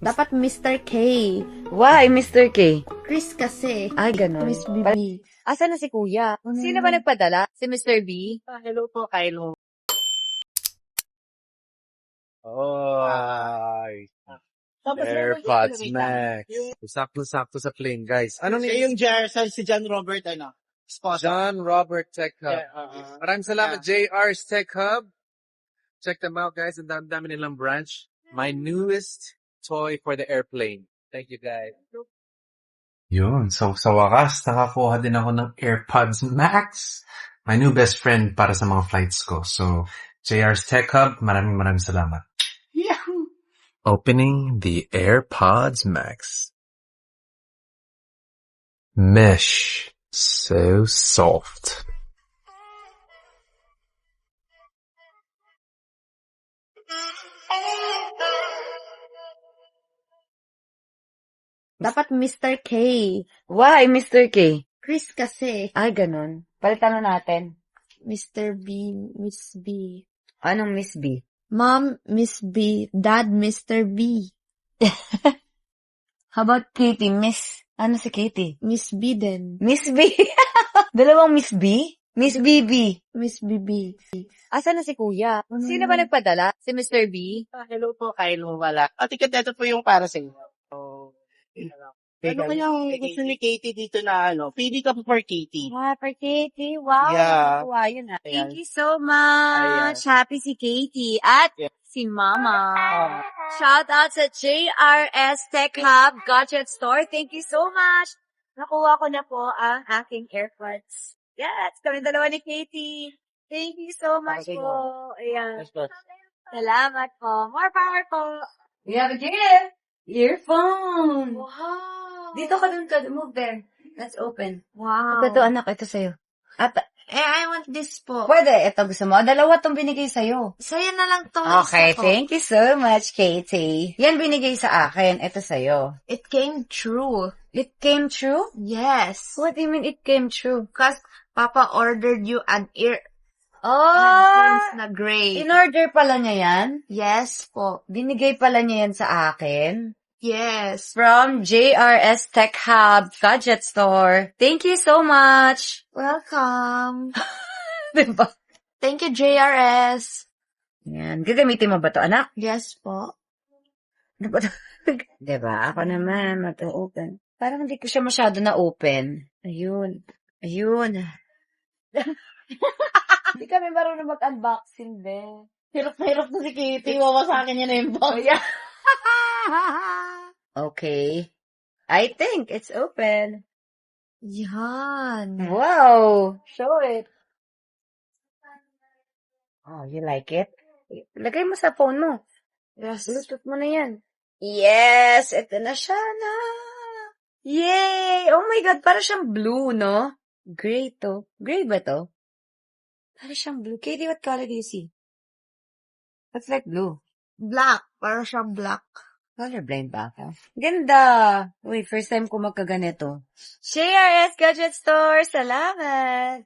Dapat Mr. K. Why, Mr. K? Chris kasi. Ay, ganun. Miss Bibi. Asa na si Kuya? Sino ba nagpadala? Si Mr. B? Hello po, Kyle. Ay, Tapos AirPods Max. Sakto-sakto sa plane, guys. Anong Siya yung si John Robert, sponsor. John Robert Tech Hub. Yeah, Maraming salamat, JR's Tech Hub. Check them out, guys. Ang dami nilang branch. My newest toy for the airplane. Thank you, guys. Yun. So, sa wakas, nakakuha din ako ng AirPods Max. My new best friend para sa mga flights ko. So, JR's Tech Hub, maraming salamat. Opening the AirPods Max. Mesh. So soft. Dapat Mr. K. Why, Mr. K? Chris kasi. Ay, ganun. Palitan na natin. Mr. B. Miss B. Anong Miss B? Mom, Miss B. Dad, Mr. B. How about Katie? Miss? Ano si Katie? Miss B din. Miss B? Dalawang Miss B? Miss BB. Miss BB. Asa na si Kuya? Sino ba nagpadala? Si Mr. B? Hello po, Kyle. Wala. Ticket ito po yung para sa inyo. Ano kayang gusto ni Katie dito na Pili ka po for Katie. For Katie. Wow. Yeah. Nakuha yun ah. Ayan. Thank you so much. Happy si Katie. At si Mama. Shout out sa JRS Tech Hub Gadget Store. Thank you so much. Nakuha ko na po ang aking AirPods. Yes, kami dalawa ni Katie. Thank you so much Okay, po. Ayan. Yes, boss. Salamat po. More power po. We have a gift. Earphone. Wow. Dito ka dun ka. Move there. Let's open. Wow. Ito, anak. Ito sa'yo. At, I want this po. pwede. Ito gusto mo. Dalawa tong binigay sa'yo. Sa'yo na lang to. Okay, isa po. thank you so much, Katie. Yan binigay sa akin. Ito sa'yo. It came true. It came true? Yes. What do you mean it came true? Because Papa ordered you an Oh! headphones na gray. In-order pala niya yan? Yes po. Binigay pala niya yan sa akin? Yes. From JRS Tech Hub Gadget Store. Thank you so much. Welcome. Diba? Thank you, JRS. Yan. Gagamitin mo ba to, anak? Yes po. Diba? Diba? Ako naman, matu-open. Parang hindi ko siya masyado na-open. Ayun. Ayun. Hindi kami marunong mag-unboxing, be. Hirap na hirap na si Katie. Wawasakin niya na yung box. Okay. I think it's open. Yan. Wow! Show it. Oh, you like it? Lagay mo sa phone mo. Yes. Bluetooth mo na yan. Yes! Ito na siya na. Yay! Oh my God, para siyang blue, no? Gray to. Gray ba to? Para siyang blue. Katie, what color do you see? Looks like blue. Black. Para siyang black. Colorblind ba ako? Ganda! Wait, first time ko magkaganito. JRS Gadget Store! Salamat!